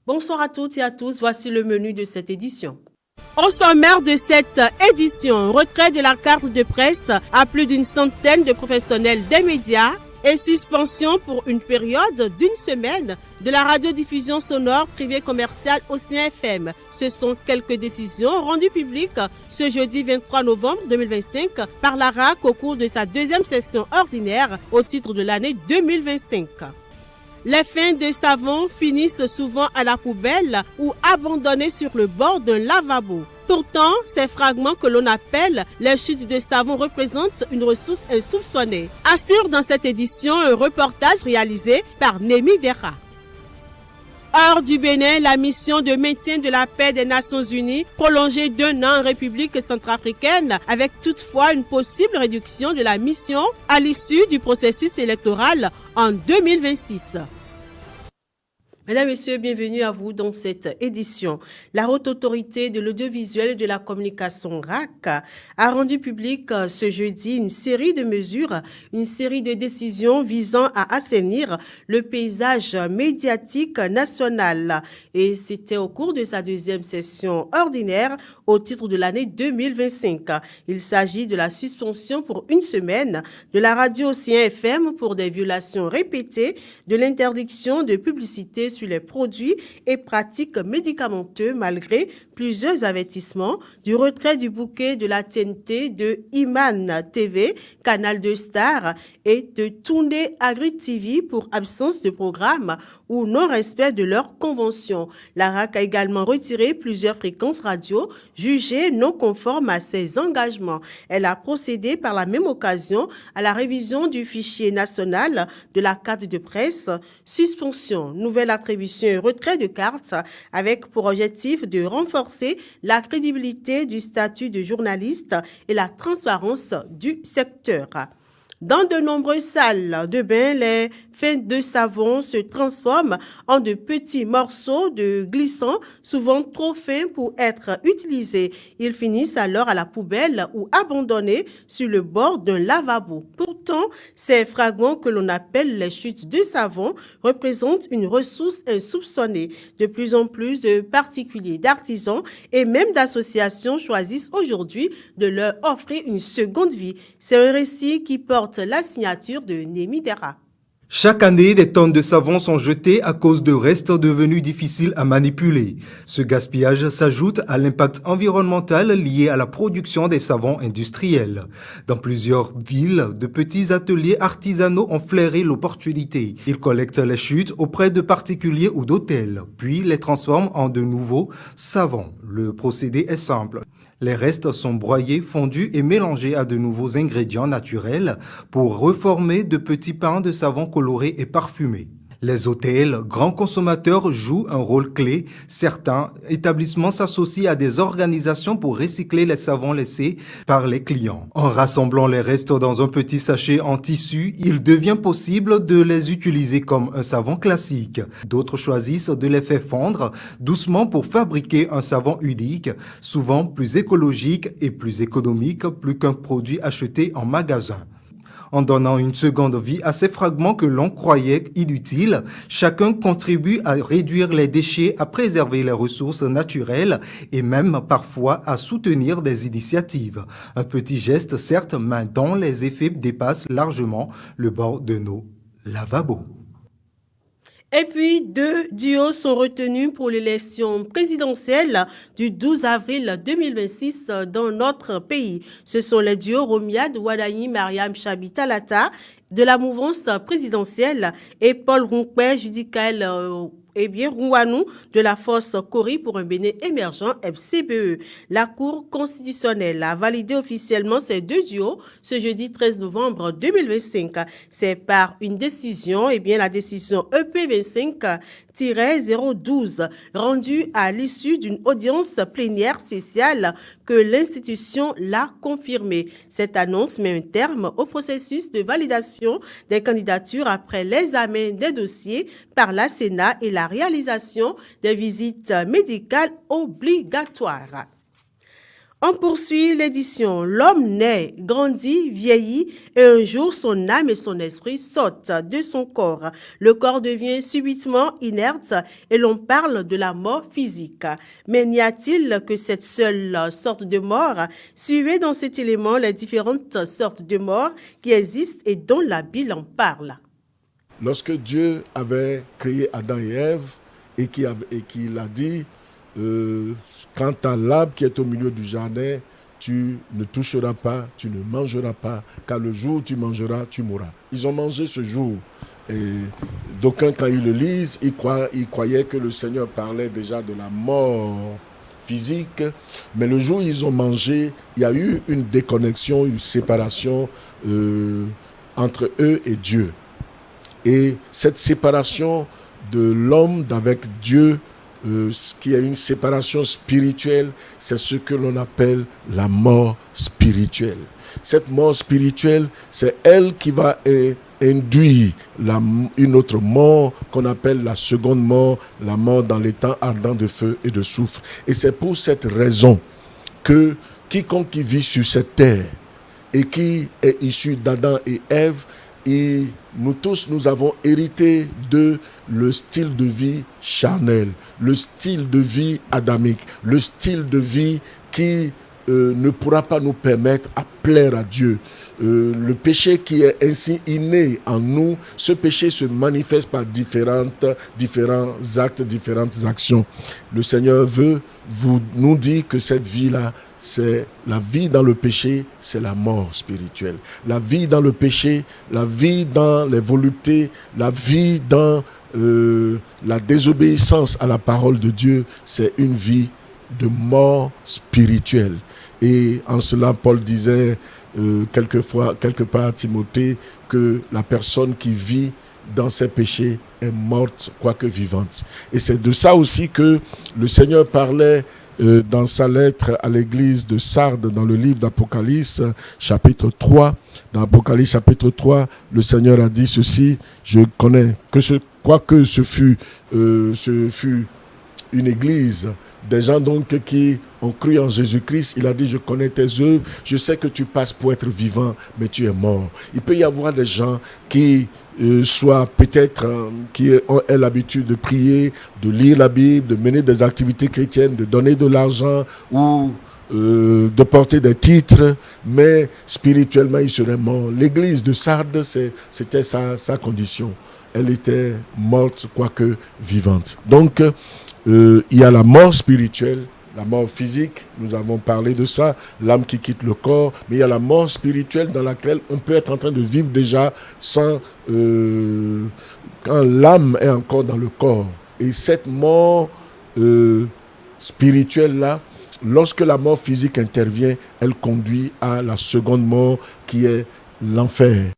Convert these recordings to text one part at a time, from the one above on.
Bonsoir à toutes et à tous, voici le menu de cette édition. Au sommaire de cette édition, retrait de la carte de presse à plus d'une centaine de professionnels des médias et suspension pour une période d'une semaine de la radiodiffusion sonore privée commerciale Océan FM. Ce sont quelques décisions rendues publiques ce jeudi 23 novembre 2025 par la RAC au cours de sa deuxième session ordinaire au titre de l'année 2025. Les fins de savon finissent souvent à la poubelle ou abandonnés sur le bord d'un lavabo. Pourtant, ces fragments que l'on appelle les chutes de savon représentent une ressource insoupçonnée. Assure dans cette édition un reportage réalisé par Némi Vera. Hors du Bénin, la mission de maintien de la paix des Nations Unies prolongée d'1 an en République centrafricaine avec toutefois une possible réduction de la mission à l'issue du processus électoral en 2026. Mesdames, Messieurs, bienvenue à vous dans cette édition. La Haute Autorité de l'Audiovisuel et de la Communication RAC a rendu public ce jeudi une série de mesures, une série de décisions visant à assainir le paysage médiatique national. Et c'était au cours de sa deuxième session ordinaire au titre de l'année 2025. Il s'agit de la suspension pour une semaine de la radio Océan FM pour des violations répétées de l'interdiction de publicité sur les produits et pratiques médicamenteux malgré plusieurs avertissements, du retrait du bouquet de la TNT de Iman TV, Canal 2 Star et de Tourné Agri TV pour absence de programme ou non-respect de leur convention. La RAC a également retiré plusieurs fréquences radio jugées non conformes à ses engagements. Elle a procédé par la même occasion à la révision du fichier national de la carte de presse, suspension, nouvelle attribution et retrait de carte avec pour objectif de renforcer la crédibilité du statut de journaliste et la transparence du secteur. Dans de nombreuses salles de bain, les fins de savon se transforment en de petits morceaux de glissant, souvent trop fins pour être utilisés. Ils finissent alors à la poubelle ou abandonnés sur le bord d'un lavabo. Pourtant, ces fragments que l'on appelle les chutes de savon représentent une ressource insoupçonnée. De plus en plus de particuliers, d'artisans et même d'associations choisissent aujourd'hui de leur offrir une seconde vie. C'est un récit qui porte la signature de Némi Vera. Chaque année, des tonnes de savon sont jetées à cause de restes devenus difficiles à manipuler. Ce gaspillage s'ajoute à l'impact environnemental lié à la production des savons industriels. Dans plusieurs villes, de petits ateliers artisanaux ont flairé l'opportunité. Ils collectent les chutes auprès de particuliers ou d'hôtels, puis les transforment en de nouveaux savons. Le procédé est simple. Les restes sont broyés, fondus et mélangés à de nouveaux ingrédients naturels pour reformer de petits pains de savon colorés et parfumés. Les hôtels, grands consommateurs, jouent un rôle clé. Certains établissements s'associent à des organisations pour recycler les savons laissés par les clients. En rassemblant les restes dans un petit sachet en tissu, il devient possible de les utiliser comme un savon classique. D'autres choisissent de les faire fondre doucement pour fabriquer un savon unique, souvent plus écologique et plus économique, plus qu'un produit acheté en magasin. En donnant une seconde vie à ces fragments que l'on croyait inutiles, chacun contribue à réduire les déchets, à préserver les ressources naturelles et même parfois à soutenir des initiatives. Un petit geste certes, mais dont les effets dépassent largement le bord de nos lavabos. Et puis, 2 duos sont retenus pour l'élection présidentielle du 12 avril 2026 dans notre pays. Ce sont les duos Romiad Wadayi Mariam Chabi Talata de la mouvance présidentielle et Paul Ronkpe Judicaël Rouanou de la force Cori pour un Bénin émergent FCBE. La Cour constitutionnelle a validé officiellement ces 2 duos ce jeudi 13 novembre 2025. C'est par une décision, la décision EP 25-012 rendue à l'issue d'une audience plénière spéciale que l'institution l'a confirmé. Cette annonce met un terme au processus de validation des candidatures après l'examen des dossiers par la Sénat et la réalisation des visites médicales obligatoires. On poursuit l'édition. L'homme naît, grandit, vieillit et un jour son âme et son esprit sautent de son corps. Le corps devient subitement inerte et l'on parle de la mort physique. Mais n'y a-t-il que cette seule sorte de mort? Suivez dans cet élément les différentes sortes de morts qui existent et dont la Bible en parle. Lorsque Dieu avait créé Adam et Ève et qu'il a dit quant à l'arbre qui est au milieu du jardin, tu ne toucheras pas, tu ne mangeras pas, car le jour où tu mangeras, tu mourras. Ils ont mangé ce jour. Et d'aucuns, quand ils le lisent, ils croyaient que le Seigneur parlait déjà de la mort physique. Mais le jour où ils ont mangé, il y a eu une déconnexion, une séparation entre eux et Dieu. Et cette séparation de l'homme d'avec Dieu, qui est une séparation spirituelle, c'est ce que l'on appelle la mort spirituelle. Cette mort spirituelle, c'est elle qui va induire une autre mort qu'on appelle la seconde mort, la mort dans les temps ardents de feu et de soufre. Et c'est pour cette raison que quiconque qui vit sur cette terre et qui est issu d'Adam et Ève, et nous tous, nous avons hérité de le style de vie charnel, le style de vie adamique, le style de vie qui ne pourra pas nous permettre à plaire à Dieu. Le péché qui est ainsi inné en nous, ce péché se manifeste par différents actes, différentes actions. Le Seigneur nous dire que cette vie-là, c'est la vie dans le péché, c'est la mort spirituelle. La vie dans le péché, la vie dans les voluptés, la vie dans la désobéissance à la parole de Dieu, c'est une vie de mort spirituelle. Et en cela, Paul disait quelque part à Timothée que la personne qui vit dans ses péchés est morte, quoique vivante. Et c'est de ça aussi que le Seigneur parlait dans sa lettre à l'église de Sardes, dans le livre d'Apocalypse, chapitre 3. Dans Apocalypse, chapitre 3, le Seigneur a dit ceci: je connais que quoique ce fut une église, des gens donc qui ont cru en Jésus-Christ, il a dit: je connais tes œuvres, je sais que tu passes pour être vivant, mais tu es mort. Il peut y avoir des gens qui soit peut-être qui ont l'habitude de prier, de lire la Bible, de mener des activités chrétiennes, de donner de l'argent ou de porter des titres, mais spirituellement ils seraient morts. L'église de Sardes, c'était sa condition. Elle était morte, quoique vivante. Donc, il y a la mort spirituelle, la mort physique, nous avons parlé de ça, l'âme qui quitte le corps, mais il y a la mort spirituelle dans laquelle on peut être en train de vivre déjà sans quand l'âme est encore dans le corps. Et cette mort spirituelle-là, lorsque la mort physique intervient, elle conduit à la seconde mort qui est l'enfer.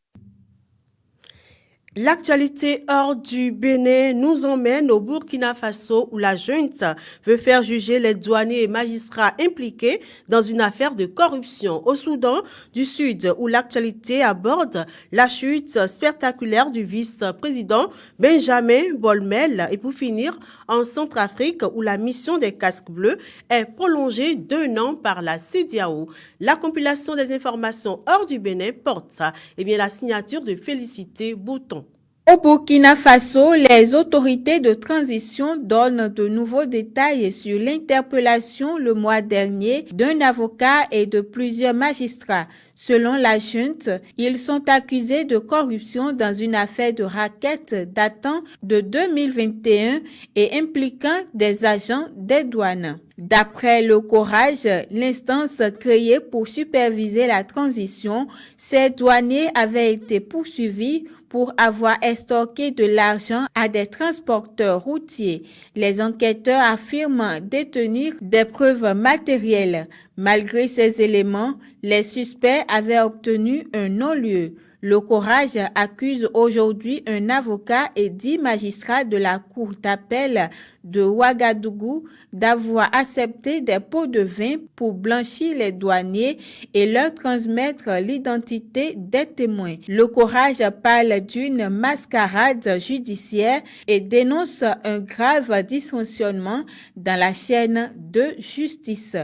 L'actualité hors du Bénin nous emmène au Burkina Faso où la junte veut faire juger les douaniers et magistrats impliqués dans une affaire de corruption. Au Soudan du Sud où l'actualité aborde la chute spectaculaire du vice-président Benjamin Bolmel. Et pour finir, en Centrafrique où la mission des casques bleus est prolongée d'1 an par la CEDEAO. La compilation des informations hors du Bénin porte la signature de Félicité Bouton. Au Burkina Faso, les autorités de transition donnent de nouveaux détails sur l'interpellation le mois dernier d'un avocat et de plusieurs magistrats. Selon la junte, ils sont accusés de corruption dans une affaire de racket datant de 2021 et impliquant des agents des douanes. D'après le Courage, l'instance créée pour superviser la transition, ces douaniers avaient été poursuivis pour avoir extorqué de l'argent à des transporteurs routiers. Les enquêteurs affirment détenir des preuves matérielles. Malgré ces éléments, les suspects avaient obtenu un non-lieu. Le Courage accuse aujourd'hui un avocat et 10 magistrats de la cour d'appel de Ouagadougou d'avoir accepté des pots de vin pour blanchir les douaniers et leur transmettre l'identité des témoins. Le Courage parle d'une mascarade judiciaire et dénonce un grave dysfonctionnement dans la chaîne de justice.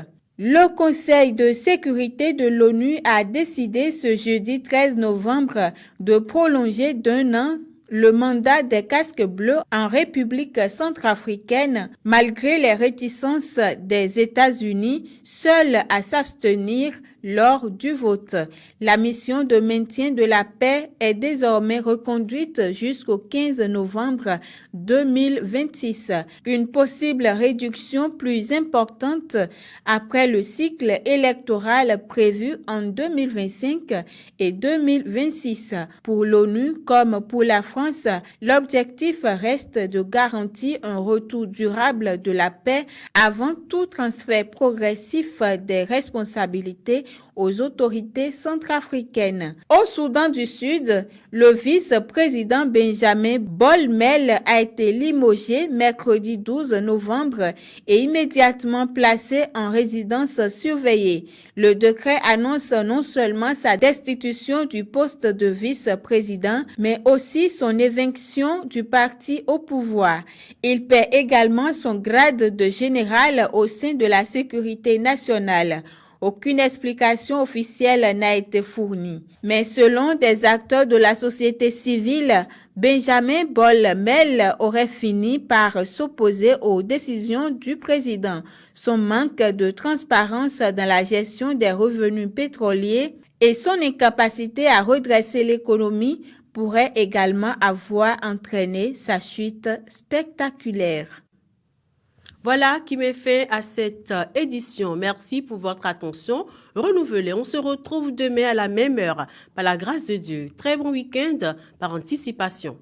Le Conseil de sécurité de l'ONU a décidé ce jeudi 13 novembre de prolonger d'1 an le mandat des casques bleus en République centrafricaine, malgré les réticences des États-Unis, seuls à s'abstenir lors du vote. La mission de maintien de la paix est désormais reconduite jusqu'au 15 novembre 2026. Une possible réduction plus importante après le cycle électoral prévu en 2025 et 2026. Pour l'ONU comme pour la France, l'objectif reste de garantir un retour durable de la paix avant tout transfert progressif des responsabilités aux autorités centrafricaines. Au Soudan du Sud, le vice-président Benjamin Bolmel a été limogé mercredi 12 novembre et immédiatement placé en résidence surveillée. Le décret annonce non seulement sa destitution du poste de vice-président, mais aussi son éviction du parti au pouvoir. Il perd également son grade de général au sein de la sécurité nationale. Aucune explication officielle n'a été fournie. Mais selon des acteurs de la société civile, Benjamin Bolmel aurait fini par s'opposer aux décisions du président. Son manque de transparence dans la gestion des revenus pétroliers et son incapacité à redresser l'économie pourrait également avoir entraîné sa chute spectaculaire. Voilà qui met fin à cette édition. Merci pour votre attention renouvelée. On se retrouve demain à la même heure. Par la grâce de Dieu. Très bon week-end par anticipation.